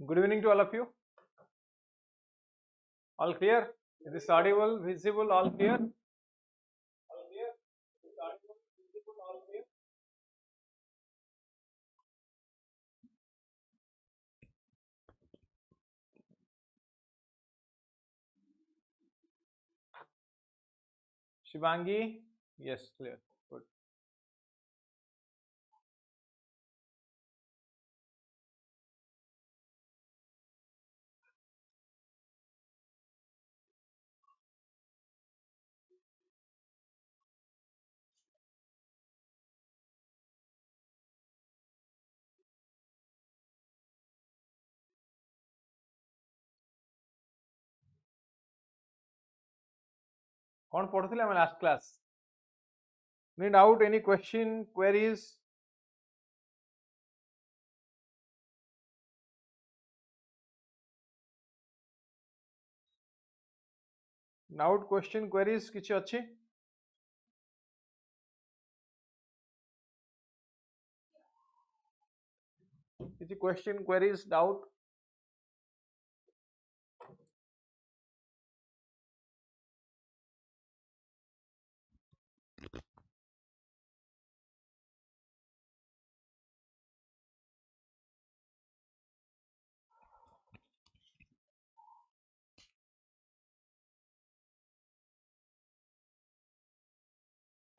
Good evening to all of you. All clear? Is this audible, visible, all clear? All clear? Is this audible, visible, all clear? Shivangi? Yes, clear. Good. कौन पढ़ुଥିଲେ ଆମେ last class? Any doubt, any question, queries? Doubt, question, queries କିଛି ଅଛି? କିଛି question, queries, doubt?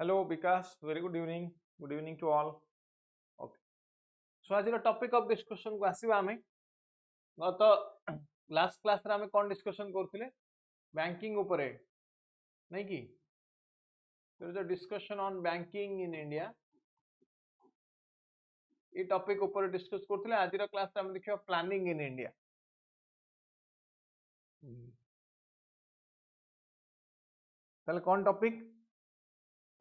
Hello Vikas, very good evening. Good evening to all. Okay. So आज topic of discussion को आसीबा हमें गत last class रे हमें कोन डिस्कशन करथिले बैंकिंग ऊपर नहीं कि there is a discussion on banking in India. ये टॉपिक ऊपर डिस्कस करथिले आज क्लास रे हम देखियो प्लानिंग इन इंडिया. ताले कोन टॉपिक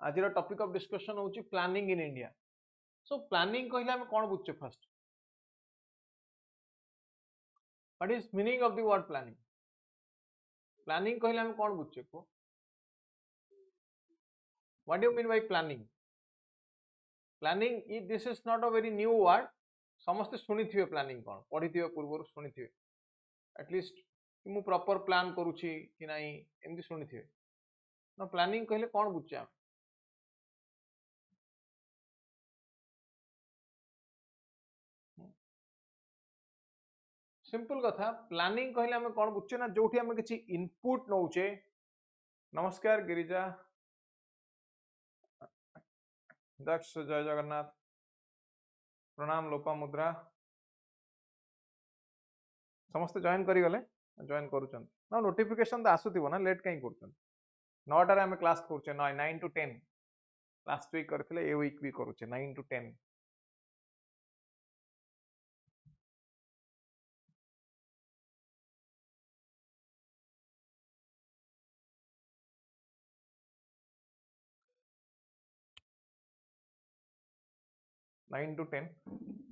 आज टॉपिक ऑफ डिस्कशन होची planning in India. So planning कहले हम कोन बुझछे first what is meaning of the word planning. Planning कहले हम कोन बुझछे को what do you mean by planning. Planning this is not a very new word. समस्त सुनिथिबे प्लानिंग कोन पढिथिबे पूर्व सुनिथिबे एटलीस्ट मु प्रॉपर प्लान करूची कि नाही एमदी सुनिथिबे. ना प्लानिंग कहले कोन बुझछे सिंपल कथा. प्लानिंग कहले हमें कौन बुझे ना जो आम किसी इनपुट नौचे. नमस्कार गिरिजा, दक्ष, जय जगन्नाथ, प्रणाम लोपामुद्रा. समस्त जॉइन करी गले जॉइन करूछन ना. नोटिफिकेशन तो आसुथिबो ना, लेट कहीं करछन. 9 रे हमें क्लास करछे 9 to 10. लास्ट वीक करथिले ए वीक भी करूछे 9 to 10. 9 to 10.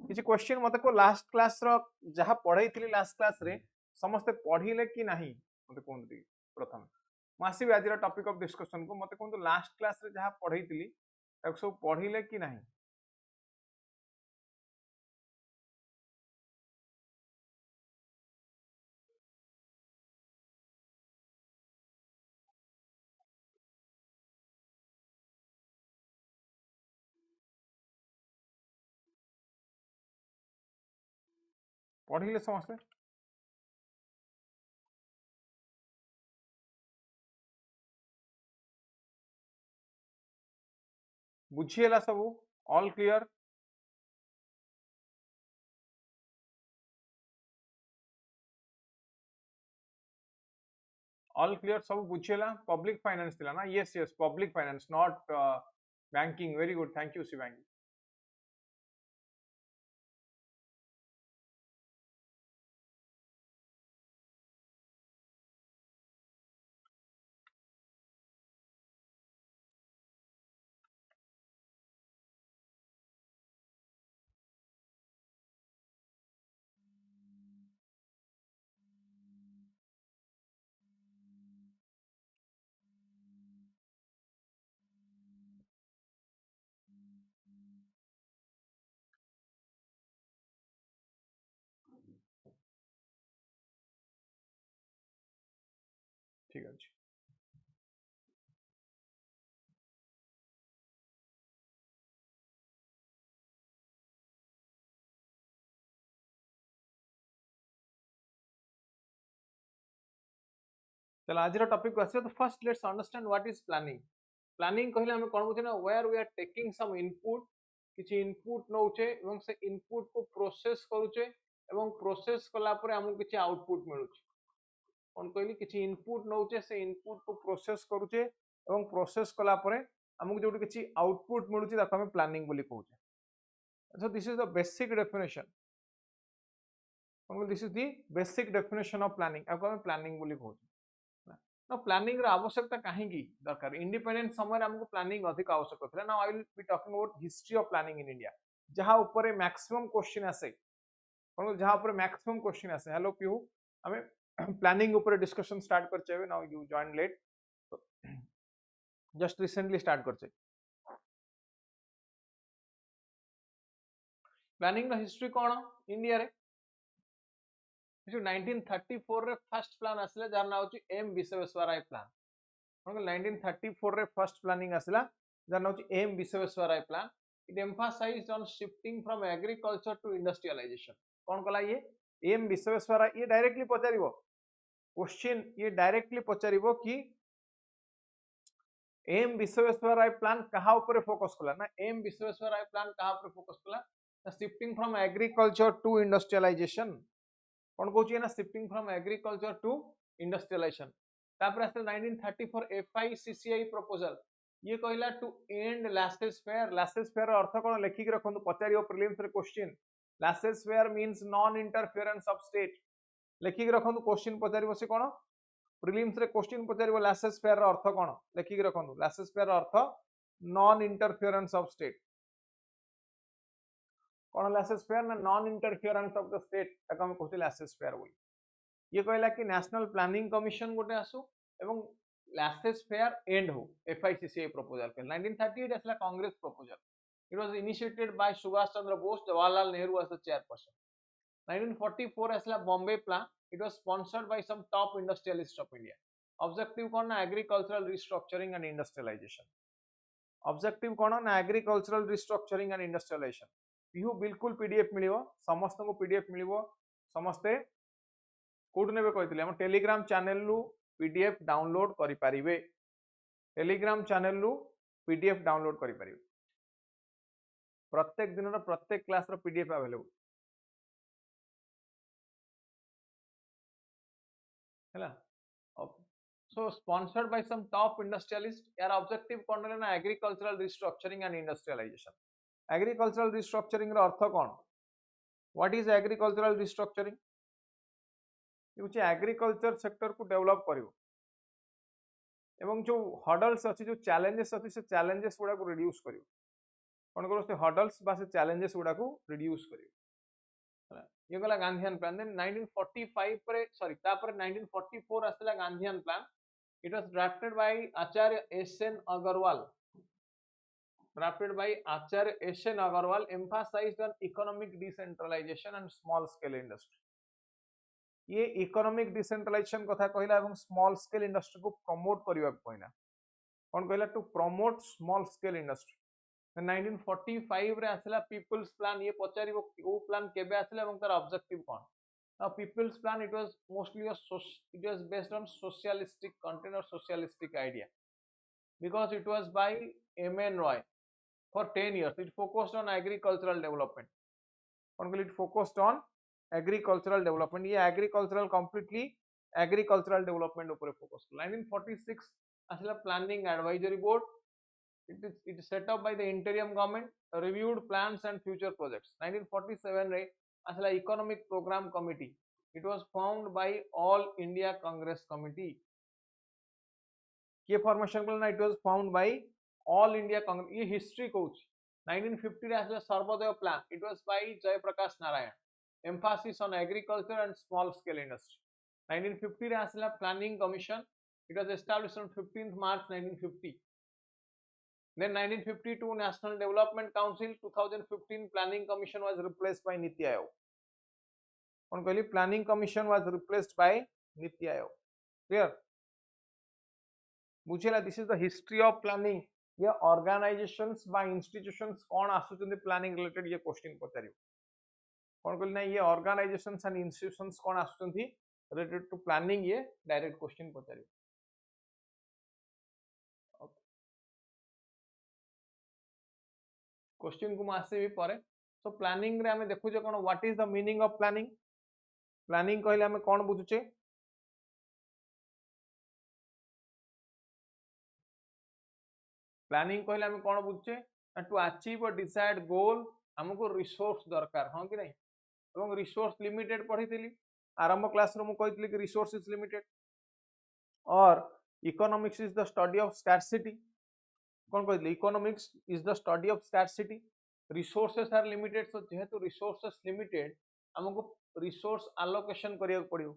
किसी क्वेश्चन मते को लास्ट क्लास रो जहा पढ़ाई थिली लास्ट क्लास रे समस्त पढ़िले कि नाही मते कोन प्रथम मासी आज टॉपिक ऑफ डिस्कशन को मते कोन लास्ट क्लास रे जहा पढ़ाई थिली ताको सब पढ़िले कि नाही. पढ़िले समस्त बुझीला सब ऑल क्लियर. ऑल क्लियर सब बुझीला. पब्लिक फाइनेंस थिला ना. Yes yes public finance not banking. Very good, thank you Shivangi. ठीक अछि चलो आज टॉपिक को आसे तो first let's understand what is planning planning कहले हम कोन बुझे ना where we are taking some input किछि इनपुट नौचे एवं से इनपुट को प्रोसेस करूचे एवं प्रोसेस कला परे हमु किछि आउटपुट मिलुचे कोन कहली किछि इनपुट नौचे से इनपुट को प्रोसेस करूचे एवं प्रोसेस कला परे हमु जोटी किछि आउटपुट मिलुचे ताको हम प्लानिंग बोली कहूचे so this is the basic definition this is the basic definition of planning आपको हम प्लानिंग बोली कहूचे ना प्लानिंग रा आवश्यकता काहे की दरकार इंडिपेंडेंट समय हमको प्लानिंग अधिक आवश्यक होता है ना I will be talking about history of planning in India जहां ऊपर मैक्सिमम क्वेश्चन आसे जहां ऊपर मैक्सिमम क्वेश्चन आसे हेलो पीहू हमें प्लानिंग ऊपर डिस्कशन स्टार्ट करछे now you join let just recently start करछे प्लानिंग रा हिस्ट्री कोन इंडिया रे 1934 रे फर्स्ट प्लान आसले जार नाउ छि एम विश्वेश्वराय प्लान 1934 रे फर्स्ट प्लानिंग आसला जार नाउ छि M Visvesvaraya plan it emphasised on shifting from agriculture to industrialisation कोन कला ये एम विश्वेश्वराय ये डायरेक्टली पचारिबो क्वेश्चन ये डायरेक्टली पचारिबो कि एम विश्वेश्वराय प्लान कहा ऊपर फोकस कला ना एम विश्वेश्वराय प्लान कहा ऊपर फोकस कला shifting from agriculture to industrialisation कौन कहूँ ना shifting from agriculture to industrialisation तापर आसे 1934 FICCI प्रपोजल ये कहला टू एंड लासेस फेयर अर्थ कोन लेखिक रखंतु पचारियो प्रीलिम्स रे question laissez faire means non interference of state लेखिक रखंतु क्वेश्चन पचारिबो से कोन प्रीलिम्स रे क्वेश्चन पचारिबो लासेस फेयर अर्थ कोन लेखिक रखंतु लासेस फेयर अर्थ नॉन इंटरफेरेंस ऑफ स्टेट कौन लासेस फेयर ना non interference of the state ताको हम कहते लासेस फेयर बोली ये कहला कि नेशनल प्लानिंग कमिशन गोटे आसु एवं लासेस फेयर एंड हो FICCI प्रपोजल के 1938 असला Congress proposal it was initiated by Subhash Chandra Bose Jawaharlal Nehru as the chairperson 1944 असला Bombay plan it was sponsored by some top industrialist of India objective कोन ना agricultural restructuring and industrialisation objective कोन ना एग्रीकल्चरल रिस्ट्रक्चरिंग एंड इंडस्ट्रियलाइजेशन पिहू बिल्कुल पीडीएफ मिलिवो समस्त को पीडीएफ मिलिवो समस्ते कोड नेबे कहितले हम टेलीग्राम चैनल रु पीडीएफ डाउनलोड करि परिबे टेलीग्राम चैनल रु पीडीएफ डाउनलोड करि परिबे प्रत्येक दिन रो प्रत्येक क्लास रो पीडीएफ अवेलेबल हैला so sponsored by some top industrialist यार ऑब्जेक्टिव कोन ना agricultural restructuring and industrialisation agricultural restructuring रो अर्थ कोन व्हाट इज एग्रीकल्चरल रिस्ट्रक्चरिंग ये एग्रीकल्चर सेक्टर को डेवलप करिवो एवं जो हर्डल्स अछि जो चैलेंजेस अछि से चैलेंजेस गुडा को रिड्यूस करिवो कोन करो से हर्डल्स बा से चैलेंजेस गुडा को रिड्यूस करिवो ये गला गांधीयन प्लान देन 1945 पर सॉरी तापर 1944 आसला Gandhian plan it was drafted by Acharya SN Agarwal drafted by Acharya S.N. Agarwal emphasized on economic decentralization and small scale industry. ये इकोनॉमिक डिसेंट्रलाइजेशन कथा कहला एवं स्मॉल स्केल इंडस्ट्री को प्रमोट करबा कहला कोन कहला to promote small scale industry 1945 रे आसला पीपल्स प्लान ये पचारिबो ओ प्लान केबे आसला एवं तार ऑब्जेक्टिव कोन now people's plan it was mostly it was based on socialistic content और socialistic idea because it was by M.N. Roy for 10 years it focused on agricultural development it focused on agricultural development ये agricultural completely agricultural development ऊपर focus 1946 असला planning advisory board it is set up by the interim government reviewed plans and future projects 1947 रे असला economic program committee it was formed by all India Congress committee ये formation करना it was formed by all India Congress ये history coach 1950 रे आसला Sarvodaya plan it was by Jayaprakash Narayan emphasis on agriculture and small scale industry 1950 रे आसला planning commission it was established on 15th March 1950 then 1952 National Development Council 2015 planning commission was replaced by Niti Aayog कौन कहली planning commission was replaced by Niti Aayog clear बुझेला this is the history of planning ये organisations बा institutions कौन आसुचंदी planning related ये question पचारियो कौन कहली ना ये ऑर्गेनाइजेशंस एंड इंस्टीट्यूशंस कौन आसुचंदी रिलेटेड टू प्लानिंग ये डायरेक्ट क्वेश्चन पचारियो क्वेश्चन को आसबी पर सो प्लानिंग रे हमें देखुचे कोन what is the meaning of planning planning कहले हमें कोन बुझुचे प्लानिंग कहले हमें कोन बुझुचे to achieve a desired goal हमको रिसोर्स दरकार हां कि नहीं एवं रिसोर्स लिमिटेड पढ़ी आरंभ क्लास रो मु कहितली कि रिसोर्स इज लिमिटेड और economics is the study of scarcity कौन कहते economics is the study of scarcity resources are limited so जेहेतु रिसोर्सेस लिमिटेड हमको रिसोर्स अलोकेशन करिया पड़ियो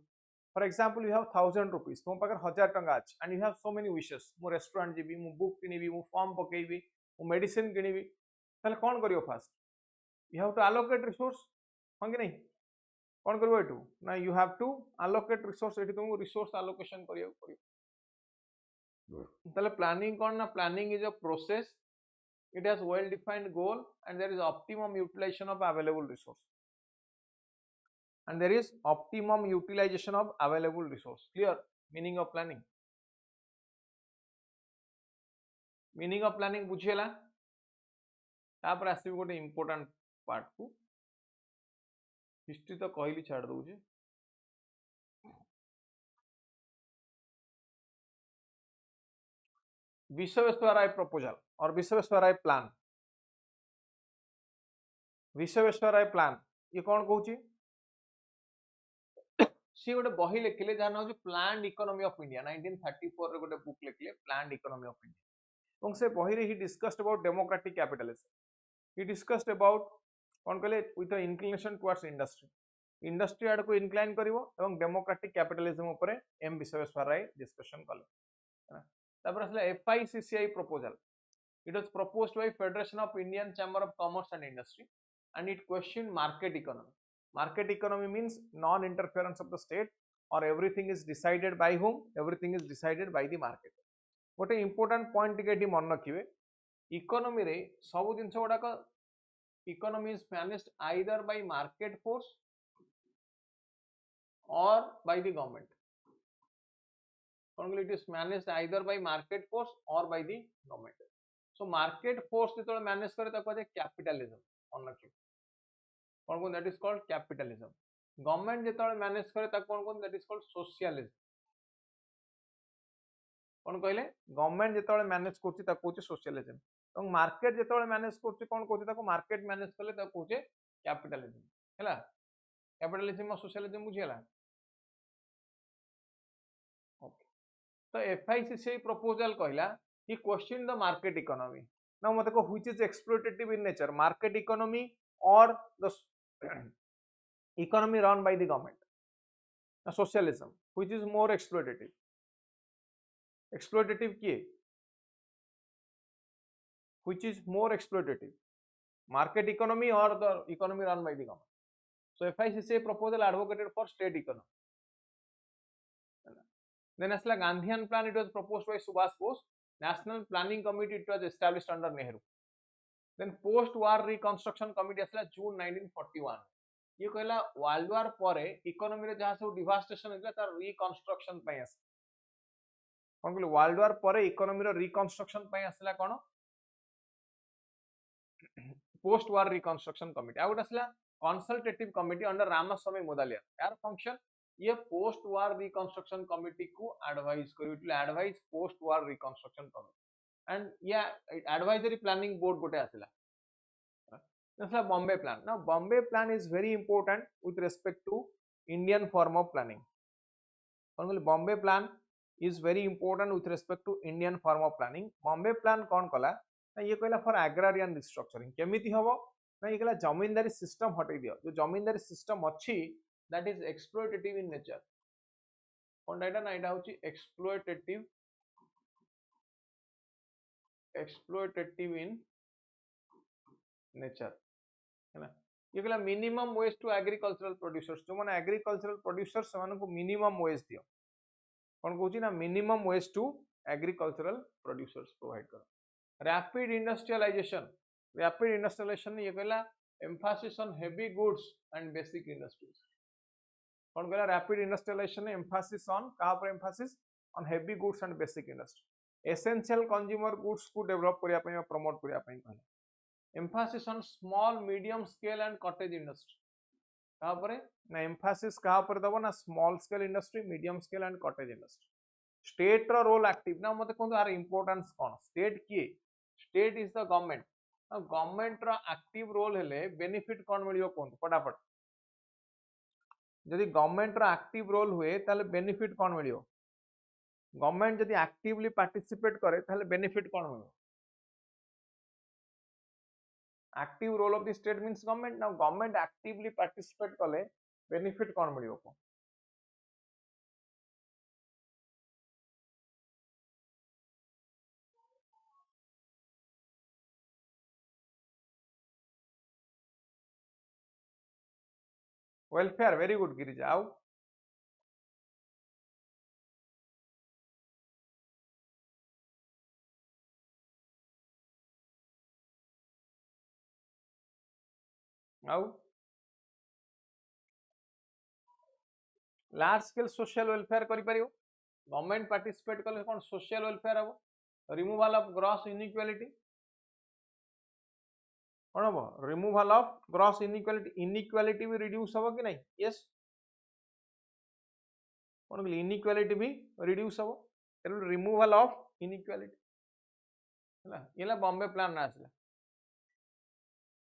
for example you have 1000 rupees तुम पाकर 1000 टंका अछि and you have so many wishes मु रेस्टोरेंट जीबी मु बुक किनिबी मु फॉर्म पकेबी मु मेडिसिन किनिबी ताले कोन करियो first you have to allocate resource हां कि नहीं कौन करियो एटू ना you have to allocate resource एटी तुमको रिसोर्स अलोकेशन करिया पड़ियो ताले प्लानिंग कौन ना planning is a process it has well defined goal and there is optimum utilization of available resource and there is optimum utilization of available resource clear meaning of planning बुझेला तापर आसी गोटे important part को history तो कहली छाड़ दउजे Visvesvaraya proposal और Visvesvaraya plan Visvesvaraya plan ये कौन कहूची सी गोटे बही लिखिले जहाँ ना प्लान्ड इकोनॉमी ऑफ इंडिया 1934 रे गोटे बुक लिखिले प्लान्ड इकोनॉमी ऑफ इंडिया और से बही रे he discussed about democratic capitalism he discussed about कौन कहले विथ इंक्लिनेशन टुवर्ड्स इंडस्ट्री आड़ को इनक्लाइन करिवो एवं डेमोक्रेटिक कैपिटलिज्म ऊपर एम विश्वेश्वराय डिस्कशन कले तापर असला FICCI proposal it was proposed by federation of Indian chamber of commerce and industry and it questioned market economy means non interference of the state or everything is decided by whom everything is decided by the market गोटे important point टिके मन रखिए economy रे सब जिनस गुड़ाक economy is managed either by market force or by the government it is managed either by market force or by the government so market force जो manage करे ताको कैपिटलिज्म मन रखिए कौन कौन that is called capitalism government जो manage करे ताको कौन कौन दैट इज कॉल्ड सोशलिज्म कौन कहले गवर्नमेंट जो मैनेज करछि ताको कहउछि सोशलिज्म और मार्केट जो मैनेज करछि कौन कहउछि ताको मार्केट मैनेज करले ताको कहउछि कैपिटलिज्म हैला कैपिटलिज्म और सोशलिज्म बुझियला ओके तो एफआईसीसीआई प्रपोजल कहला he question the market economy now मते को which is exploitative in nature market economy और the economy run by the government socialism which is more exploitative किए which is more exploitative market economy or the economy run by the government so FICCI proposal advocated for state economy then asla Gandhian plan it was proposed by Subhash Bose national planning committee it was established under Nehru then post war reconstruction committee asla June 1941 ये कहला world war परे economy रे जहां सब devastation होइला तार reconstruction पय आस कोन कहले वर्ल्ड वार परे इकोनॉमी रो रिकंस्ट्रक्शन पय आसला कोन पोस्ट वार रिकंस्ट्रक्शन कमिटी आउट आसला कंसल्टेटिव कमिटी अंडर रामास्वामी मुदालिया यार फंक्शन ये पोस्ट वार रिकंस्ट्रक्शन कमिटी को एडवाइज करियो it advise post war reconstruction committee and या एडवाइजरी प्लानिंग बोर्ड गोटे आसला Bombay plan. Now Bombay plan is very important with respect to Indian form of planning. Bombay plan is very important with respect to Indian form of planning. Bombay plan कौन कला ना ये कहला for agrarian restructuring केमिति हबो ना ये कहला जमींदारी सिस्टम हटै दियो जो जमींदारी सिस्टम अछि that is exploitative in nature cone data ना एटा होची exploitative in nature है ना ये कहला minimum wage to agricultural producers जो माने एग्रीकल्चरल प्रोड्यूसर्स मान को मिनिमम वेज दियो कोन कहूची ना minimum wage to agricultural producers provide कर रैपिड इंडस्ट्रियलाइजेशन ये कहला emphasis on heavy goods and basic industries कौन कहला रैपिड इंडस्ट्रियलाइजेशन एम्फासिस ऑन कहा पर emphasis on heavy goods and basic industry essential consumer goods को डेवलप करिया पई प्रमोट करिया पई कहला emphasis on small medium scale and cottage industry कहा पर ना एम्फासिस कहा पर दबो ना small scale industry medium scale and cottage industry state रो रोल एक्टिव ना मते कोन आर इंपोर्टेंस कोन स्टेट किए state is the government government रो एक्टिव रोल हेले बेनिफिट कोन मिलियो कोन फटाफट जदि गवर्नमेंट रो एक्टिव रोल हुए ताले बेनिफिट कोन मिलियो गवर्नमेंट जदि एक्टिवली पार्टिसिपेट करे ताले बेनिफिट कोन मिलियो active role of the state means government now government actively participate कले बेनिफिट कोन मिलियो को वेलफेयर वेरी गुड गिरिजा आउ आउ लार्ज स्केल सोशल वेलफेयर करि परियो गवर्नमेंट पार्टिसिपेट कले कोन सोशल वेलफेयर हबो रिमूवल ऑफ ग्रॉस इनइक्वालिटी कोन हबो रिमूवल ऑफ ग्रॉस इनइक्वालिटी भी रिड्यूस हबो कि नहीं यस कोन इनइक्वालिटी भी रिड्यूस हबो रिमूवल ऑफ इनइक्वालिटी हला येला बॉम्बे प्लान ना आसला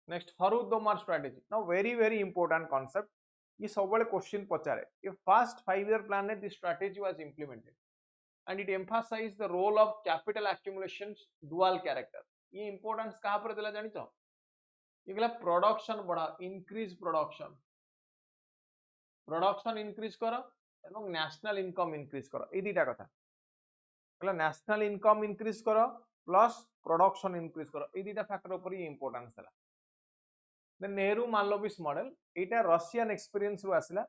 next Harrod Domar strategy now very important concept ये सब बड़े क्वेश्चन पचारे ये फर्स्ट 5 ईयर प्लान में this strategy was implemented and it emphasise the role of capital accumulation dual character ये इंपोर्टेंस कहां पर देला जानि तो ये गला प्रोडक्शन बढ़ा इंक्रीज प्रोडक्शन इंक्रीज करो एवं नेशनल इनकम इंक्रीज करो ए दीटा कथा गला नेशनल इनकम इंक्रीज करो प्लस प्रोडक्शन इंक्रीज करो ए दीटा फैक्टर ऊपर ये इंपोर्टेंस देला the Nehru Malobis model it a Russian experience ru asila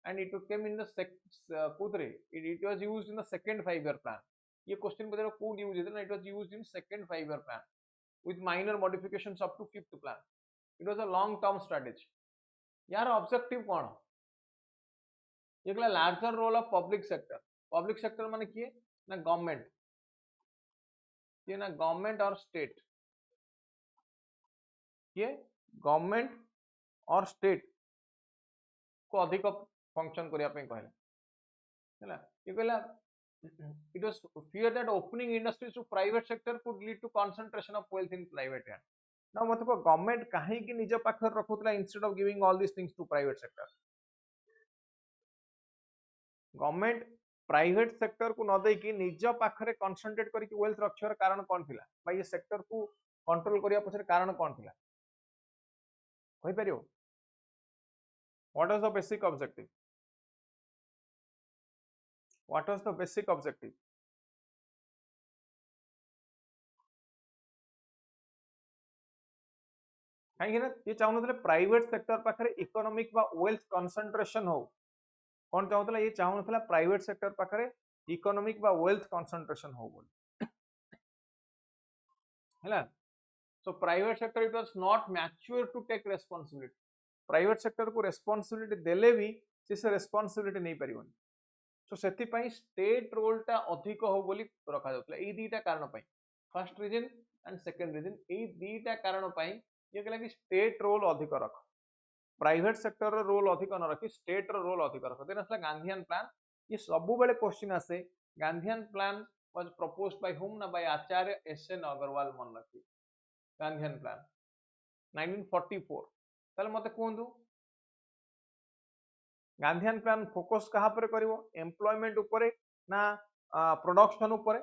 and it came in the it was used in the second 5 year plan ये question बदलो could use it it was used in second 5 year plan with minor modifications up to 5th plan it was a long term strategy यार objective कौन ये गला larger role of public sector माने किए ना government ये ना गवर्नमेंट और स्टेट ये गवर्नमेंट और स्टेट को अधिक फंक्शन करिया पे कहला हैला ये कहला it was fear that opening industries to private sector could lead to concentration of wealth in private hand now मतलब गवर्नमेंट काहे कि निज पाखर रखुतला instead of giving all these things to private sector government private sector को न दे कि निज पाखरे concentrate करी कि वेल्थ रक्षार कारण कोन थिला बा ये सेक्टर को कंट्रोल करिया पछरे कारण कोन थिला कहि परियो what was the basic objective what was the basic objective काहे ना ये चाहनथले प्राइवेट सेक्टर पाखरे इकोनॉमिक बा वेल्थ कंसंट्रेशन हो कौन चाहूला ये चाहूला प्राइवेट सेक्टर पाखरे इकोनॉमिक बा वेल्थ कंसंट्रेशन हो बोली हैला so private sector it was not mature to take responsibility private sector को responsibility देले भी से responsibility नहीं परिबन so सेति पई state role टा अधिक हो बोली रखा जाउतला ए दीटा कारण पई first reason and second reason ए दीटा कारण पई ये कहला कि state role अधिक रख प्राइवेट सेक्टर रो रोल अधिक न रखी स्टेट रो रोल अधिक रख देन असला गांधीयन प्लान ये सबु बेले क्वेश्चन आसे Gandhian plan was proposed by whom ना बाय आचार्य एस.एन. अग्रवाल मन रखी गांधीयन प्लान 1944 ताले मते कोंदु गांधीयन प्लान फोकस कहा पर करिवो एम्प्लॉयमेंट ऊपर ना प्रोडक्शन ऊपर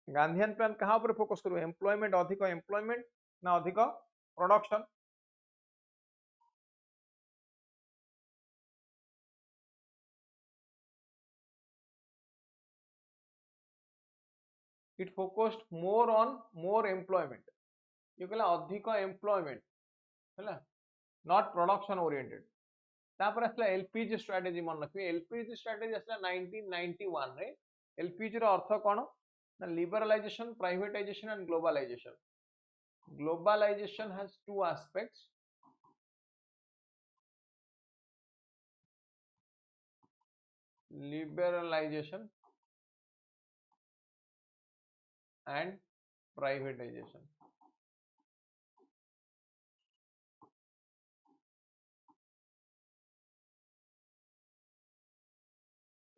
गांधीयन प्लान कहा पर फोकस करिवो एम्प्लॉयमेंट अधिक एम्प्लॉयमेंट ना अधिक production it focused more on more employment ये कहला अधिक एम्प्लॉयमेंट हैला नॉट प्रोडक्शन ओरिएंटेड तापर आसला एलपीजी स्ट्रेटजी मन रखिए एलपीजी स्ट्रेटजी आसला 1991 रे एलपीजी रो अर्थ कोन ना liberalization privatization and globalization globalization has two aspects liberalization and privatization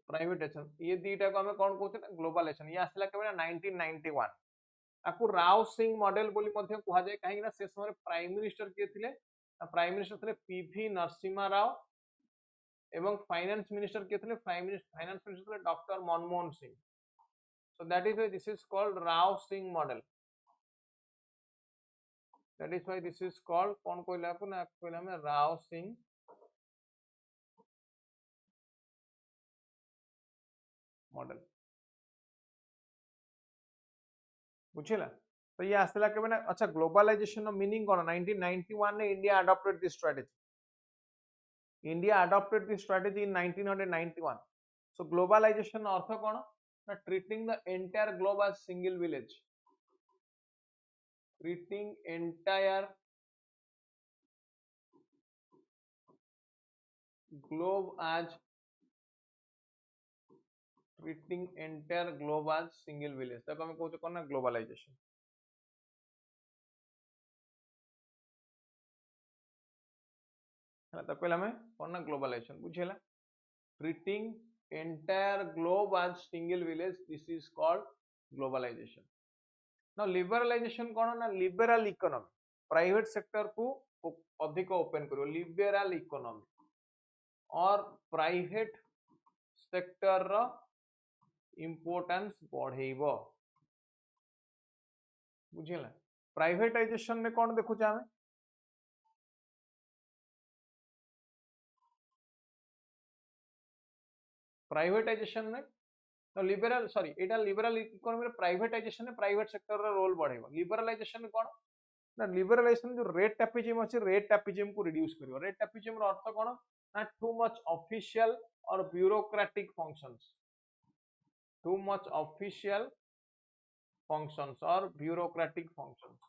privatization ये दीटा को हमें कौन कहते हैं ग्लोबलाइजेशन ये आसला केवल 1991 आपको राव सिंह मॉडल बोली मध्य कहा जाए कहीं ना से समय प्राइम मिनिस्टर किए थे प्राइम मिनिस्टर थे पीवी नरसिम्हा राव एवं फाइनेंस मिनिस्टर किए थे फाइनेंस मिनिस्टर थे doctor Manmohan Singh so that is why this is called Rao Singh model that is why this is called कौन कहला को ना कहला में राव सिंह मॉडल बुझिला तो ये आसला के ना अच्छा ग्लोबलाइजेशन नो मीनिंग कोन 1991 ने India adopted this strategy India adopted this strategy in 1991 so globalisation अर्थ कोन ना treating the entire globe as single village treating entire globe as single village तक हमें कहते कौन ना ग्लोबलाइजेशन है तो कहला हमें कौन ना ग्लोबलाइजेशन बुझेला treating entire globe as single village this is called globalization now liberalization कौन ना लिबरल इकोनॉमी प्राइवेट सेक्टर को अधिक ओपन करो लिबरल इकोनॉमी और प्राइवेट सेक्टर रो इम्पोर्टेंस बढ़ेइबो बुझिला प्राइवेटाइजेशन में कौन देखु हमें प्राइवेटाइजेशन में तो लिबरल सॉरी एटा लिबरल इकोनॉमी रे प्राइवेटाइजेशन में प्राइवेट सेक्टर रो रोल बढ़ेइबो लिबरलाइजेशन में कौन ना लिबरलाइजेशन जो रेट टैपिज्म अछि रेट टैपिज्म को रिड्यूस करियो रेट टैपिज्म रो अर्थ कोन ना टू मच ऑफिशियल और bureaucratic functions too much official functions or bureaucratic functions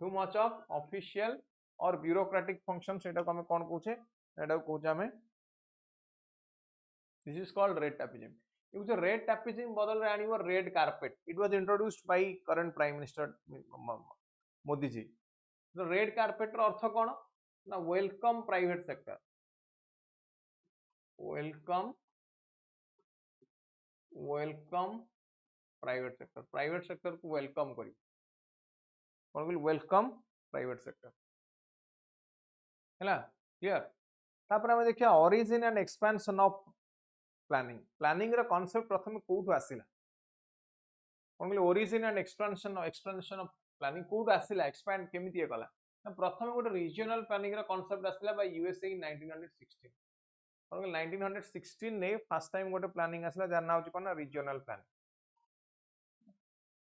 too much of official or bureaucratic functions एटा को हमें कौन कहूचे एटा को कहूचे हमें this is called red tapism ये जो red tapism बदल रे आनिबो red carpet it was introduced by current prime minister Modi ji तो red carpet रो अर्थ कोन ना welcome private sector welcome private sector को वेलकम करी कौन कहली वेलकम प्राइवेट सेक्टर हैला क्लियर तापर हम देखिया origin and expansion of planning रे कांसेप्ट प्रथम कोठु आसिला कौन कहली origin and expansion of planning कोठु आसिला एक्सपैंड केमिति कला प्रथम गोटे रीजनल प्लानिंग रे कांसेप्ट आसिला बाय यूएसए इन 1916 1916 ने फर्स्ट टाइम गोटे प्लानिंग आसला जार नाम कोन ना रीजनल प्लानिंग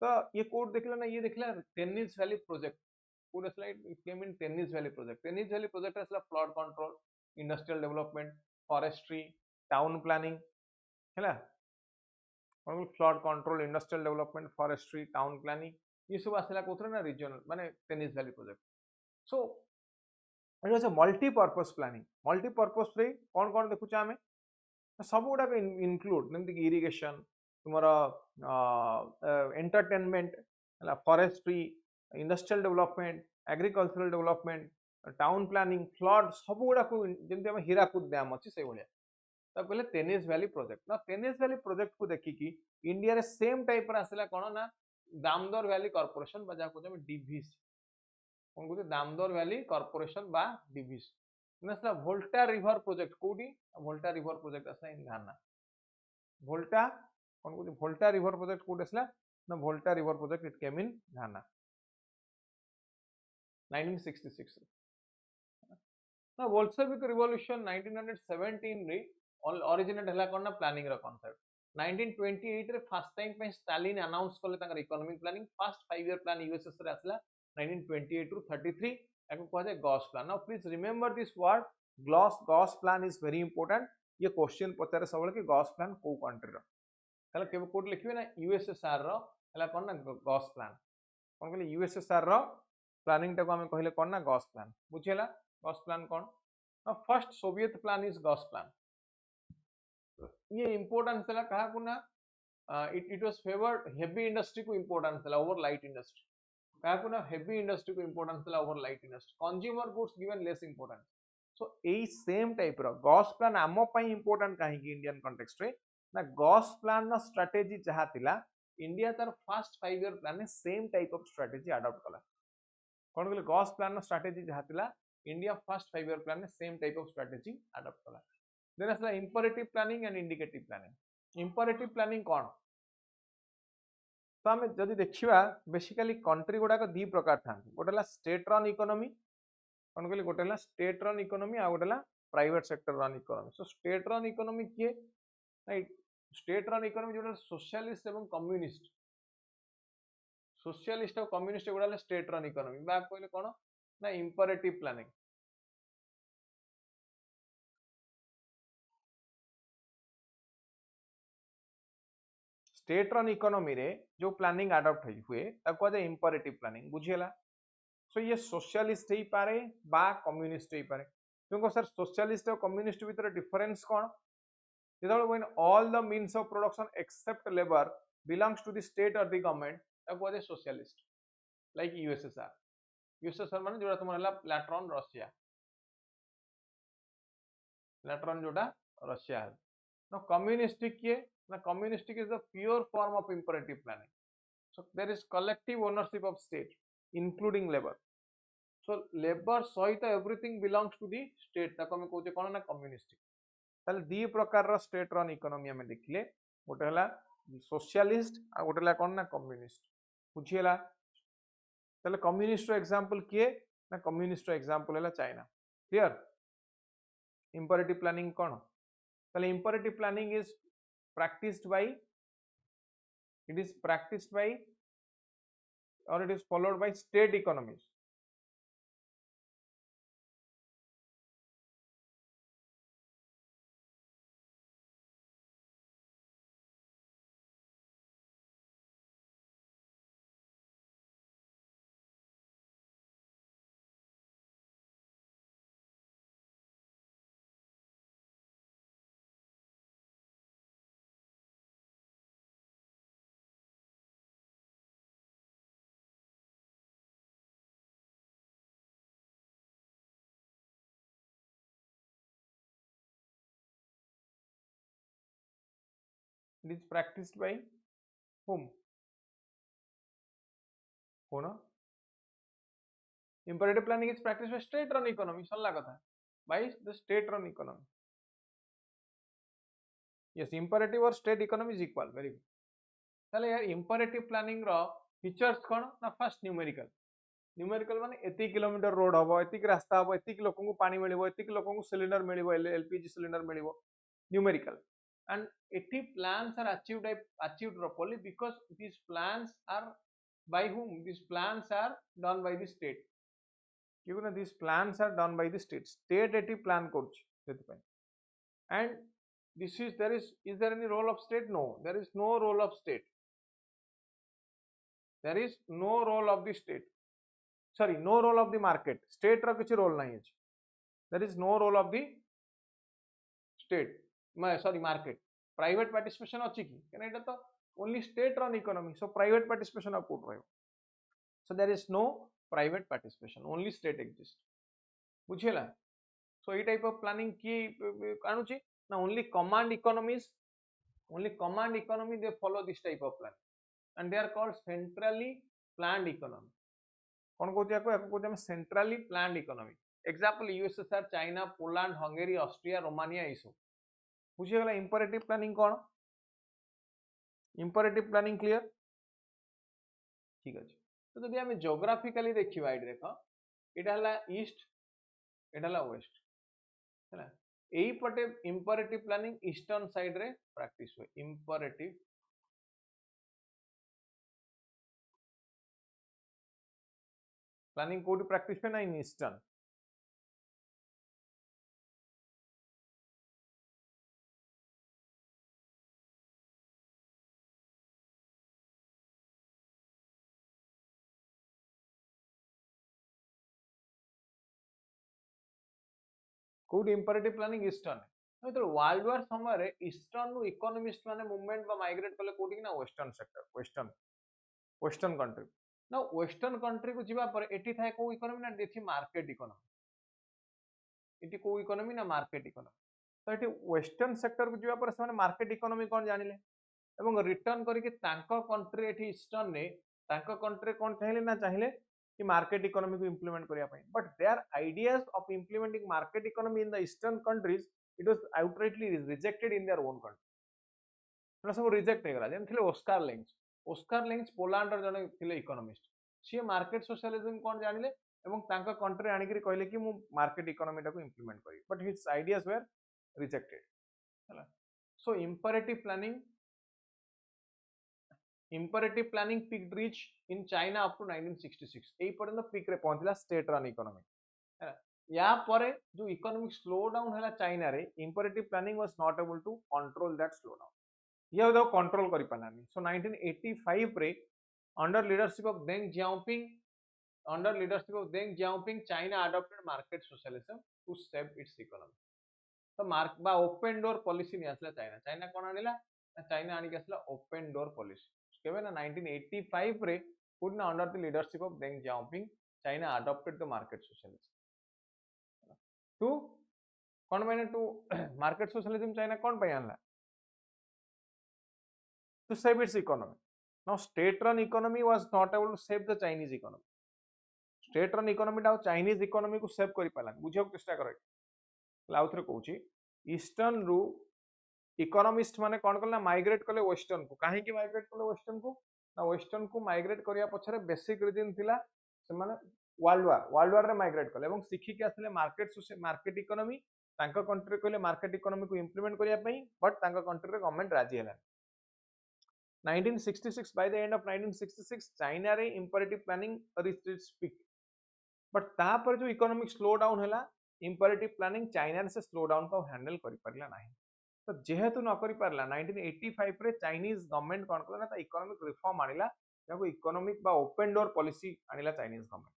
तो ये कोड देखला ना ये देखला टेनिस वैली प्रोजेक्ट कोड आसला it came in Tennessee valley project आसला flood control industrial development forestry town planning हैला कोन flood control industrial development forestry town planning ये सब आसला कोथरे ना रीजनल माने Tennessee valley project so it was a multipurpose planning multipurpose रे कौन कौन देखुचा हमें सब गुडा इनक्लूड जेमति कि इरिगेशन तुमरा entertainment forestry industrial development agricultural development town planning flood सब गुडा को जेमति हम हीराकुद डैम अछि से भलिया तो कहले टेनिस वैली प्रोजेक्ट ना टेनिस वैली प्रोजेक्ट को देखि कि इंडिया रे सेम टाइप पर आसला कोन ना दामोदर वैली कॉर्पोरेशन बजा को हम डीवीसी कौन कहते दामोदर वैली कॉर्पोरेशन बा डीवीसी नेसला वोल्टा रिवर प्रोजेक्ट कोडी वोल्टा रिवर प्रोजेक्ट आसला इन घाना वोल्टा कौन कहते वोल्टा रिवर प्रोजेक्ट कोड आसला ना वोल्टा रिवर प्रोजेक्ट इट केम इन घाना 1966 ना बोल्शेविक रिवॉल्यूशन 1917 रे ओरिजिनेट हला कोन ना प्लानिंग रो कांसेप्ट 1928 रे फर्स्ट टाइम पे स्टालिन अनाउंस करले तांगर economic planning first 5 year plan USS रे आसला 1928 to 33 एको कह जाय Gosplan now please remember this word Gosplan is very important ये क्वेश्चन पचारे सब कि गॉस प्लान को कंट्री रो ताले केबे कोड लिखिबे ना यूएसएसआर रो हला कोन ना गॉस प्लान कोन कहले यूएसएसआर रो प्लानिंग टाको हमें कहले कोन ना गॉस प्लान बुझियला गॉस प्लान कोन first Soviet plan is Gosplan ये इंपोर्टेंस देला कहा को ना it was favored heavy industry को importance देला over light industry कहा को ना heavy industry को importance देला over light industry consumer goods given less importance so एई सेम टाइप रो गॉस प्लान आमो पई इंपोर्टेंट काहे कि इंडियन कॉन्टेक्स्ट रे ना गॉस प्लान नो स्ट्रेटजी जहा थिला इंडिया तार फर्स्ट 5 ईयर प्लान में same type of strategy adopt कला कोन कहले गॉस प्लान नो स्ट्रेटजी जहा थिला इंडिया फर्स्ट 5 ईयर प्लान में same type of strategy adopt कला देन असला imperative planning and indicative planning imperative planning कौन तो आम जदि देखा बेसिकली कंट्री गुड़ाक दी प्रकार था गोटे स्टेट रन इकोनॉमी कौन कहली गोटे स्टेट रन इकोनॉमी आ गोटे private sector run economy so state run economy किए स्टेट रन इकोनॉमी जो सोशलिस्ट एवं कम्युनिस्ट सोशलिस्ट और कम्युनिस्ट गुड़ा स्टेट रन इकोनॉमी बा कहले कौन ना imperative planning state run economy रे जो प्लानिंग अडॉप्ट हुए ताको जे इंपरेटिव प्लानिंग बुझियला सो ये सोशलिस्ट ही पारे बा कम्युनिस्ट ही पारे क्योंकि सर सोशलिस्ट और कम्युनिस्ट भीतर डिफरेंस कौन जेतबे when all the means of production except labour belongs to the state और द गवर्नमेंट ताको जे सोशलिस्ट लाइक यूएसएसआर माने जोड़ा तुम लैट्रॉन जोड़ा रशिया है नो कम्युनिस्टिक किए ना communistic is the pure form of imperative planning so there is collective ownership of state including labor so labor सहित everything belongs to the state ताको हम कहते कोन ना कम्युनिस्टिक ताले दी प्रकार रो स्टेट रन इकोनॉमी हमें देखले गोटे हला सोशलिस्ट आ गोटे हला कोन ना कम्युनिस्ट बुझियला ताले कम्युनिस्ट रो एग्जांपल किए ना कम्युनिस्ट रो एग्जांपल हला चाइना क्लियर इंपरेटिव प्लानिंग कोन ताले imperative planning is practiced by it is practiced by or it is followed by state economies it is practiced by whom कौन imperative planning is practiced by state run economy सरला कथा by the state run economy yes imperative और state economy is equal very good ताले यार imperative planning रो features कौन ना first numerical माने एति kilometre road हबो एति रास्ता हबो एति लोकन को पानी मिलिबो एति लोकन को सिलिंडर मिलिबो एलपीजी सिलिंडर मिलिबो न्यूमेरिकल and एटी plans are achieved properly because these plans are by whom these plans are done by the state क्योंकि ना these plans are done by the state eighty plan करछ सेति पय and this is there any role of state no there is no role of state there is no role of the state sorry no role of the market state रो किछि role नहीं अछि there is no role of the state sorry market private participation अछि कि केना एटा तो only state run economy so private participation of कोट रहयो so there is no private participation only state exists बुझियला so A type of planning की आनुची ना only command economies they follow this type of plan and they are called centrally planned economy कौन कहते हैं याको कहते हैं centrally planned economy example USSR China Poland Hungary Austria Romania इसो बुझे गला इंपरेटिव प्लानिंग कौन इंपरेटिव प्लानिंग क्लियर ठीक अछि तो जदि हम ज्योग्राफिकली देखिबा एट देखो एटा हला ईस्ट एटा हला वेस्ट हैला एई पटे इंपरेटिव प्लानिंग ईस्टर्न साइड रे प्रैक्टिस हुए इंपरेटिव प्लानिंग कोड प्रैक्टिस पे ना in eastern code imperative planning eastern तो वर्ल्ड वार समय ईस्टर्न रु इकोनॉमिस्ट माने मूवमेंट बा माइग्रेट कले कोठी ना वेस्टर्न सेक्टर वेस्टर्न कंट्री ना वेस्टर्न कंट्री को जीवा पर एठी थाए को इकोनॉमी ना देखि मार्केट इकोनॉमी एठी को इकोनॉमी ना मार्केट इकोनॉमी तो एठी वेस्टर्न सेक्टर को जीवा पर से मार्केट इकोनॉमी कोन जानिले एवं रिटर्न करके तांको कंट्री एठी ईस्टर्न ने तांको कंट्री कोन चाहिले ना चाहिले कि मार्केट इकोनॉमी को इंप्लीमेंट करिया पई but their ideas of implementing market economy in the eastern countries it was outrightly rejected in their own country सब रिजेक्ट हेगला जेम थिले ओस्कार लेंग्स पोलैंड र जने थिले इकोनॉमिस्ट सी मार्केट सोशलिज्म कोन जानिले एवं तांको कंट्री आनी करी कहले कि मु मार्केट इकोनॉमी टा को इंप्लीमेंट करी but his ideas were rejected हला so imperative planning peaked reach in China up to 1966 एई पर्यंत पीक रे पहुंचला स्टेट रन इकोनॉमी या परे जो इकोनॉमिक स्लो डाउन हला चाइना रे imperative planning was not able to control that slow down ये दो कंट्रोल करि पालानी सो 1985 रे under leadership of Deng Xiaoping China adopted market socialism to save its economy तो मार्क बा ओपन डोर पॉलिसी नि आसला चाइना कोन आनिला चाइना आनी के आसला ओपन डोर पॉलिसी केबे ना 1985 रे पुट ना under the leadership of Deng Xiaoping China adopted the market socialism टू कोन माने टू मार्केट सोशलिज्म चाइना कोन पय आनला to save its economy. Now, state-run economy was not able to save the Chinese economy. State-run economy डाउ Chinese economy को save करि पाला बुझियो चेष्टा करै लाउथरे कहूची ईस्टर्न रु इकोनॉमिस्ट माने कोन करला माइग्रेट करले वेस्टर्न को काहे कि माइग्रेट करले वेस्टर्न ना वेस्टर्न को माइग्रेट करिया पछरे बेसिक रीजन थिला से माने वर्ल्ड वार रे माइग्रेट करले एवं सिखि के आसले मार्केट इकोनॉमी तांका कंट्री कहले मार्केट इकोनॉमी को इंप्लीमेंट करिया पई बट तांका कंट्री रे गवर्नमेंट राजी हला 1966 by the end of 1966 China रे imperative planning reached its peak but ता पर जो इकोनॉमिक स्लो डाउन हला imperative planning चाइना से स्लो डाउन को हैंडल करि परला नाही तो जेहेतु न करि परला 1985 रे चाइनीज गवर्नमेंट कोन करला ना इकोनॉमिक रिफॉर्म आनिला जाको इकोनॉमिक बा ओपन डोर पॉलिसी आनिला Chinese government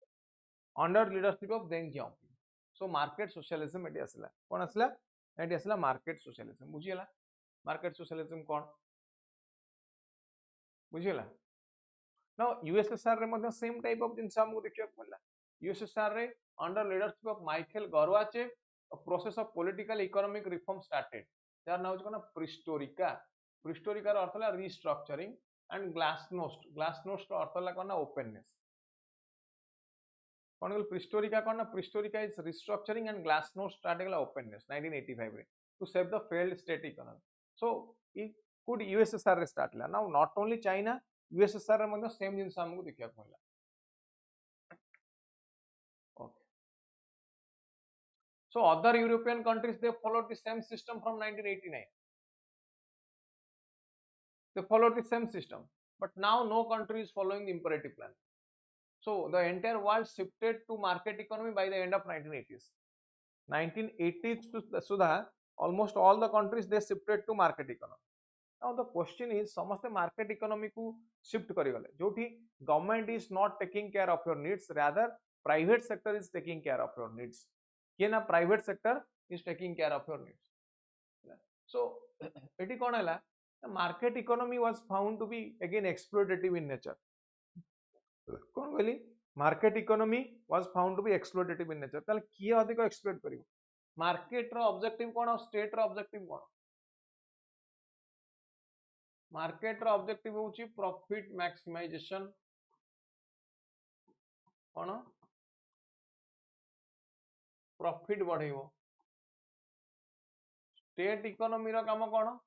under leadership of Deng Xiaoping so market socialism एटी असला कोन असला एटी असला मार्केट सोशलिज्म बुझियला मार्केट सोशलिज्म कोन बुझियला नाउ यूएसएसआर रे मध्ये सेम टाइप ऑफ जिंस हमको देखिया पड़ला यूएसएसआर रे under leadership of Michael Gorbachev a process of political economic reform started यार नाउ कोना प्रिस्टोरिका रो अर्थ ला रीस्ट्रक्चरिंग एंड ग्लासनोस्ट रो अर्थ ला कोना ओपननेस कोन गल perestroika is restructuring and glasnost start गला ओपननेस 1985 रे to save the failed state economy so could USSR रे स्टार्ट ला now not only China USSR रे मध्ये सेम जिंस हमको देखिया पड़ला okay so other European countries they followed the same system from 1989 they followed the same system but now no country is following the imperative plan so the entire world shifted to market economy by the end of 1980s to sudha almost all the countries they shifted to market economy now the question is समस्त market economy को shift करि गले जोठी government is not taking care of your needs rather private sector is taking care of your needs के ना private sector is taking care of your needs so एटी कोन हला market economy was found to be again exploitative in nature कोन बोली market economy was found to be exploitative in nature ताले किए अधिक exploit करियो market रो ऑब्जेक्टिव कोन और state रो objective कोन market रो objective होची प्रॉफिट मैक्सिमाइजेशन कोन प्रॉफिट बढ़ेबो स्टेट इकोनॉमी रो काम कोन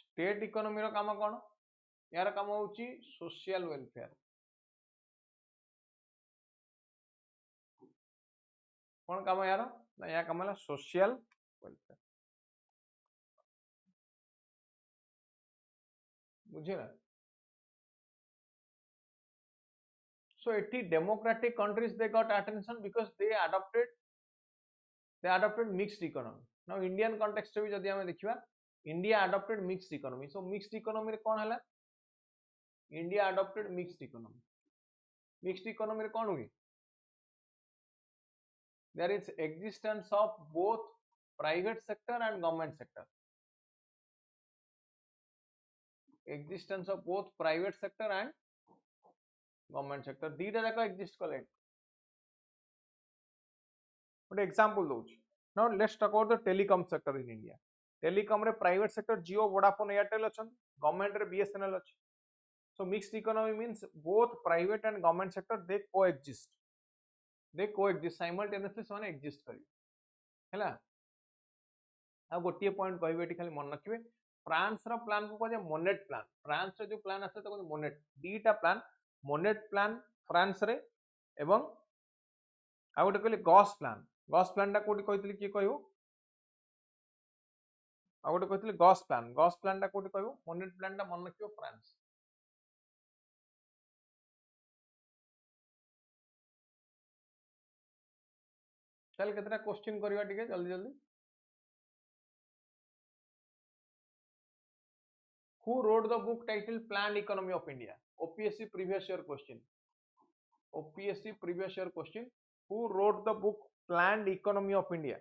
state economy रो काम कोन यार काम होची सोशल वेलफेयर कौन काम यार ना या काम सोशल वेलफेयर बुझे ना so eighty democratic countries they got attention because they adopted mixed economy now indian context भी जदी हमें देखिबा India adopted mixed economy so mixed economy रे कोन हला India adopted mixed economy. Mixed economy रे कौन हुई? There is existence of both private sector and government sector. Existence of both private sector and government sector. दीटा जाक exist कले. But example दो. Now let's talk about the telecom sector in India. Telecom रे private sector Jio, Vodafone, Airtel अछन. Government रे BSNL अछ. So mixed economy means both private and government sector they coexist. They coexist simultaneously. ସେମାନେ exist करी. ହେଲା. आ गोटे point कहबे eighty खाली मन रखिबे. फ्रांस रो प्लान को कहे मोनेट प्लान. फ्रांस रो जो प्लान आसे तो मोनेट. दीटा प्लान मोनेट प्लान फ्रांस रे एवं आ गोटे कहले गॉस प्लान. गॉस प्लान टा कोठी कहितली की कहबो? आ गोटे कहितली गॉस प्लान. गॉस प्लान टा कोठी कहबो? मोनेट प्लान टा मन रखिबो फ्रांस. चल केतरा क्वेश्चन करबा टिके जल्दी जल्दी. Who wrote the book titled Planned Economy of India? OPSC previous year question. OPSC previous year question. Who wrote the book Planned Economy of India?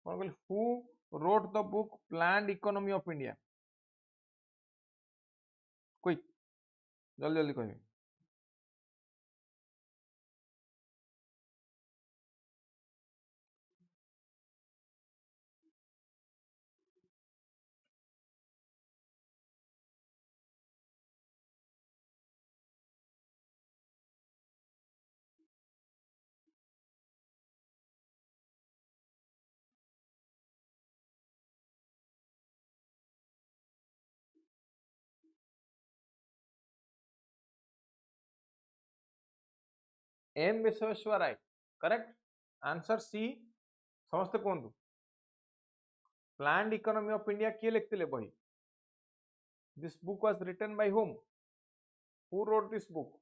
Who wrote the book Planned Economy of India? Quick, जल्दी जल्दी कहिए. M Visweswara, correct? Answer C. समस्त कहतु. Planned Economy of India किए लिखते बही? This book was written by whom? Who wrote this book?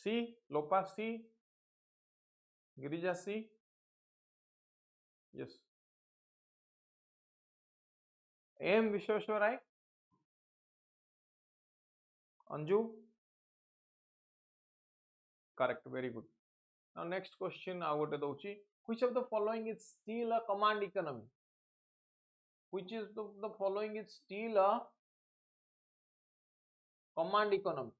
C. Lopa C. Girija C. Yes. M Visweswara. Anju. Correct. Very good. Now next question I would do. Which of the following is still a command economy? Which is the following is still a command economy?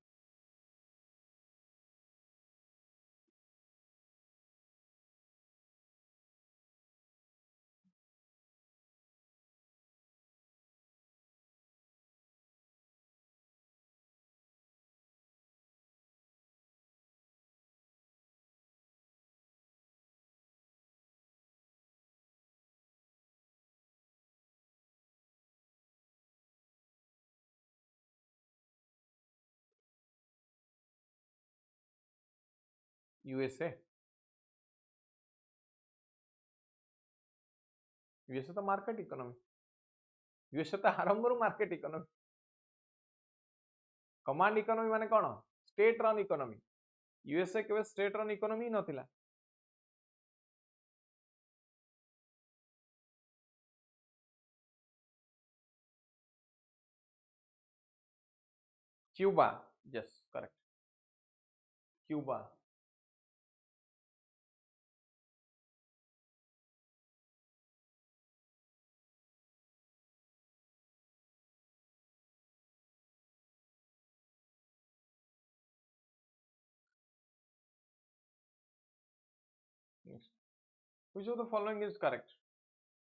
USA. USA तो market economy. USA तो आरंभ market economy. Command economy माने कौन? State run economy. USA केवल state run economy नथिला. Cuba. Yes, correct. Cuba. Next. Which of the following is correct?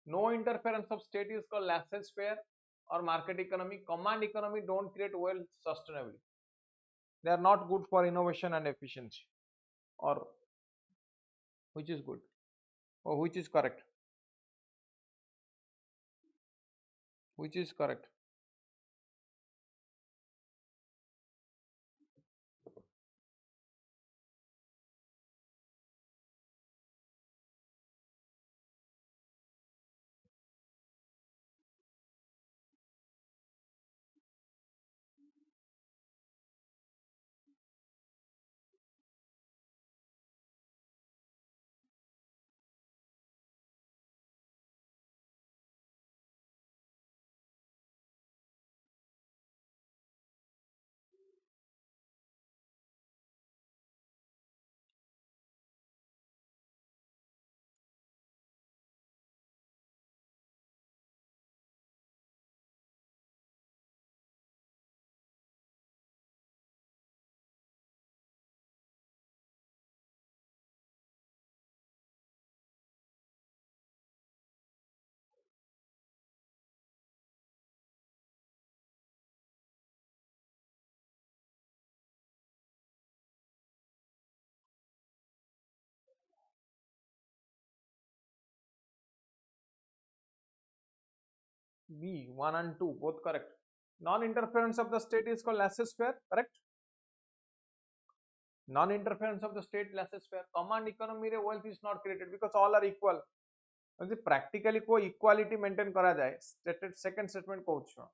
No interference of state is called laissez-faire or market economy. Command economy don't create wealth sustainably. They are not good for innovation and efficiency. Or which is good? Or which is correct? Which is correct? B 1 and 2 both correct. Non-interference of the state is called laissez-faire, correct? Non-interference of the state laissez-faire. Command economy रे wealth is not created because all are equal. ଯଦି practically को equality maintain करा जाए, stated second statement कहूँ छ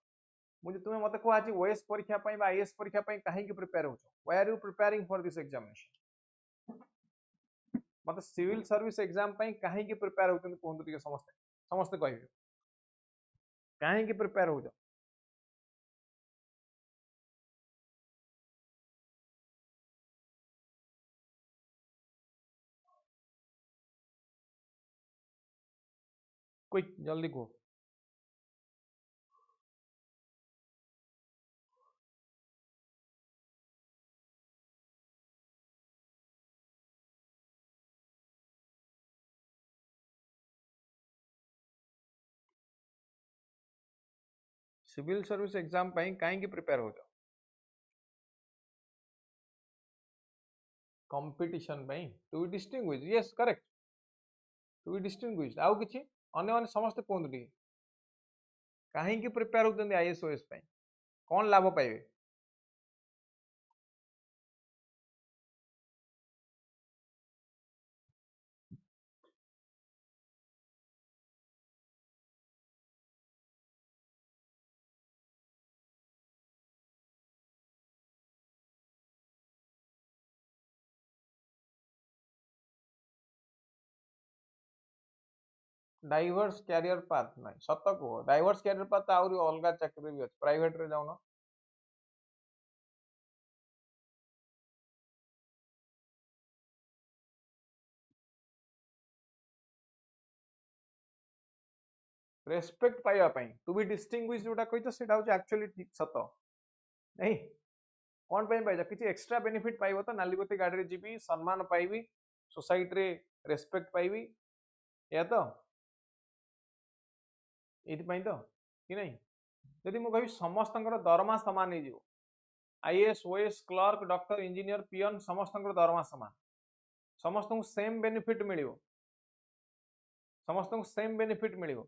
मुझे तुम्हें मते को आज OS परीक्षा पई बा IS परीक्षा पई काहे की प्रिपेयर हो छ why are you preparing for this examination मते सिविल सर्विस एग्जाम पई काहे की प्रिपेयर होतन कोहंतु टिके समस्त समस्त कहबे काहे की प्रिपेयर हो छ क्विक जल्दी को सिविल सर्विस एग्जाम पई काहे की प्रिपेयर हो छ कंपटीशन पई to be distinguish yes correct to be distinguish आउ किछि अन्य माने समस्त कोहंतु टिके काहे की प्रिपेयर होतन IS OS पई कोन लाभ पाइबे डाइवर्स कैरियर पाथ नहीं सत को डाइवर्स कैरियर पाथ आउरी अलगा चाकरी भी अछि प्राइवेट रे जाउन रेस्पेक्ट पाइबा पई टू बी डिस्टिंग्विश जोटा कहितो सेटा होची एक्चुअली ठीक सत नहीं कोन पई पाइजा किछि एक्स्ट्रा बेनिफिट पाइबो तो नालीबती गाड़ी रे जीबी सम्मान पाइबी सोसाइटी रे रेस्पेक्ट पाइबी या तो एथि पई तो कि नहीं यदि मु कहि समस्तंकर दरमा समान हे जिवो IAS OS clerk doctor engineer peon समस्तंकर दरमा समान समस्त को सेम बेनिफिट मिलियो समस्त को सेम बेनिफिट मिलियो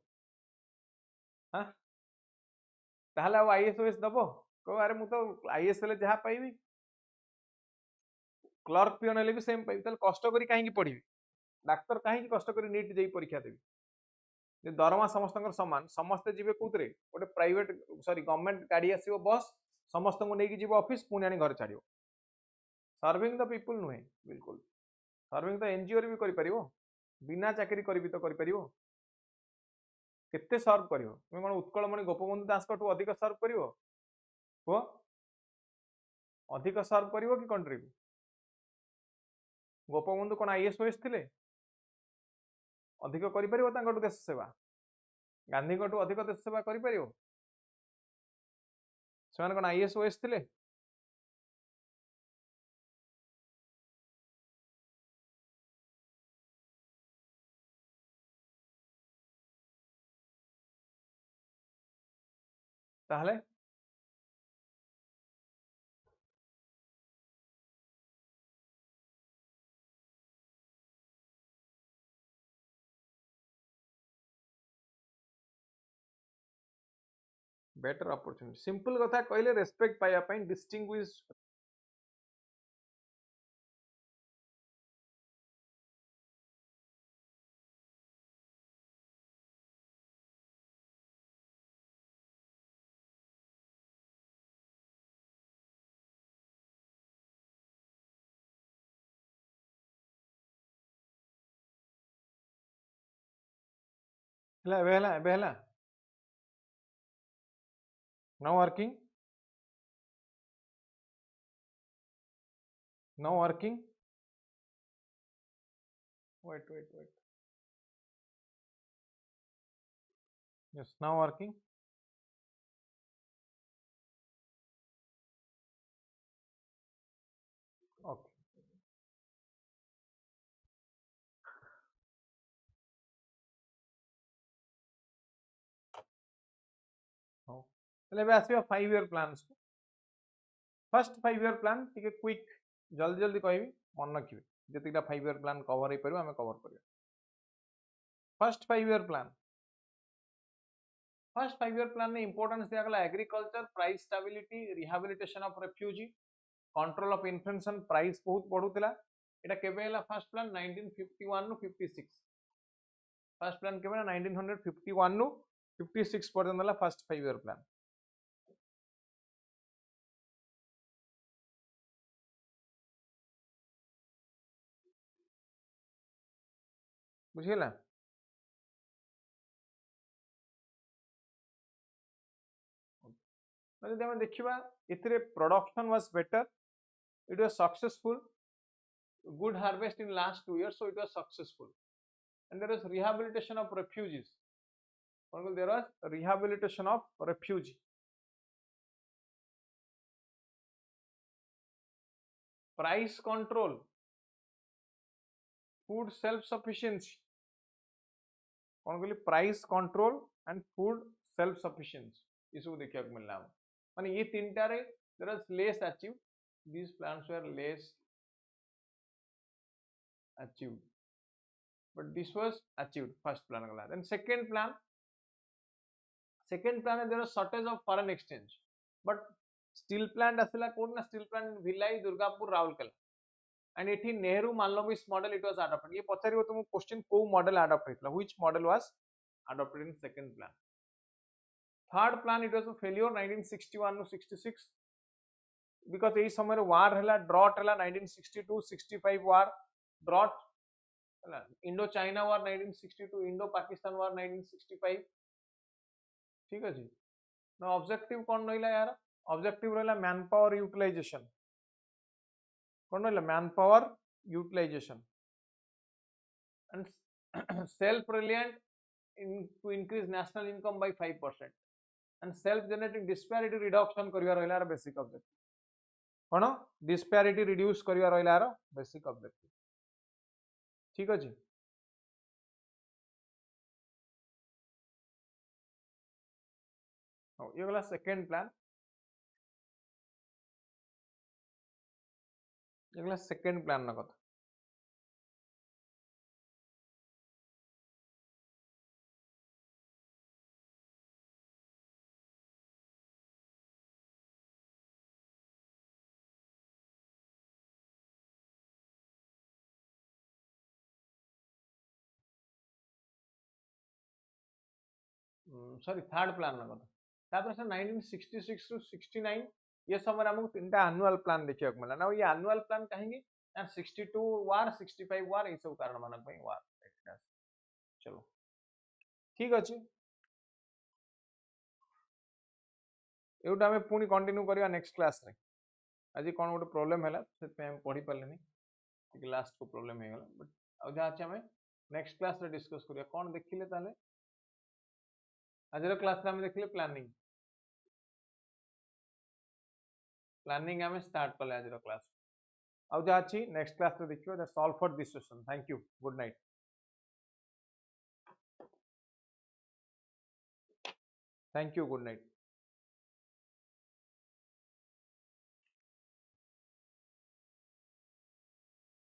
हां ताहले अब आईएएस ओएस दबो को अरे मु तो आईएएस ले जहा पाइबी क्लर्क पियन ले भी सेम पाइबी ताले कष्ट करी काहे की पढिबी डाक्टर काहे की कष्ट करी नीट देई परीक्षा देबी जे दरमा समस्तंकर समान समस्त जीवे कोतरे गोटे प्राइवेट सॉरी गवर्नमेंट गाड़ी आसीबो बस समस्त को नेकी जीवो ऑफिस पुणी आनी घर छाड़ियो सर्विंग द पीपल नुहे बिल्कुल सर्विंग द एनजीओ रे भी करि परिबो बिना चाकरी करबी तो करि परिबो केते सर्व करियो तुम कोन उत्कलमणि गोपबंधु दास कटु अधिक सर्व करियो को अधिक सर्व करियो कि कंट्री गोपबंधु कोन आईएएस ओएस थिले अधिक करि परिबो तांकटु देश सेवा गांधी कटु अधिक देश सेवा करि परिबो सेमान कोन आईएएस ओएस थिले ताहले बेटर अपॉर्चुनिटी सिंपल कथा कहले रेस्पेक्ट पाया पई डिस्टिंग्विश बेहला now working wait yes now working okay हो तले बे आसीबा 5 year plans first 5 year plan टिके क्विक जल्दी जल्दी कहबी मन रखिबे जतिटा 5 ईयर प्लान कवर हे परबो हमें कवर करियो first 5 year plan first 5 year plan में इंपोर्टेंस दिया गला agriculture, price stability, rehabilitation of refugee, control of inflation, price बहुत बढ़ुला। एटा केबे हला फर्स्ट प्लान 1951 नु 56। फर्स्ट प्लान केबे ना 1951 नु 56 पर्यंत हला फर्स्ट 5 ईयर प्लान। बुझिला जदि आम देखा ए production was better, it was successful, good harvest in last 2 years, so it was successful. And there was rehabilitation of refugees. There was rehabilitation of refugee. Price control, food self-sufficiency. Price control and food self-sufficiency. ये सब देखा मिलना माने ये तीन टारे there was less achieved. These plans were less achieved, but this was achieved. First plan गला. Then second plan there was shortage of foreign exchange, but steel plant asila कोन ना steel plant Bhilai, Durgapur, Rourkela, and एठी Nehru Mahalanobis model it was adopted. ये पचारिबो तुम question को model adopt हेतला, which model was adopted in second plan. Third plan it was a failure 1961 to 66 because एई समय war हला, drought हला, 1962 65 war drought हला, Indo China war 1962, Indo Pakistan war 1965। ठीक अछि ना। ऑब्जेक्टिव कौन रहिला यार? ऑब्जेक्टिव रहिला मैन पावर यूटिलाइजेशन। कौन रहिला? Man power utilization and self reliant to increase national income by 5% and self generating disparity reduction करिया रहिला बेसिक ऑब्जेक्टिव। कोन डिस्पैरिटी रिड्यूस करिया रहिला बेसिक ऑब्जेक्टिव। ठीक अछि। ये वाला सेकंड प्लान, ये वाला सेकंड प्लान ना कथा। सॉरी थर्ड प्लान ना कथा। तापर से 1966 टू 69 ये समय हमको तीनटा एनुअल प्लान देखिया मिला ना। ये एनुअल प्लान कहेंगे 62 वार 65 वार ये सब कारण मानक पई वार। चलो ठीक अछि, एउटा हमें पुनी कंटिन्यू करिया नेक्स्ट क्लास रे। आज कोन गोटे प्रॉब्लम हैला से पे हम पढ़ी परलेनी कि लास्ट को प्रॉब्लम हे गेला, बट अब जा अछि हमें नेक्स्ट क्लास रे डिस्कस करिया। कोन देखिले ताले आज क्लास में हम देखिले प्लानिंग। प्लानिंग हमें स्टार्ट कले आज क्लास। अब जा अछि नेक्स्ट क्लास रे देखियो the solve for this session. Thank you, good night. Thank you, good night.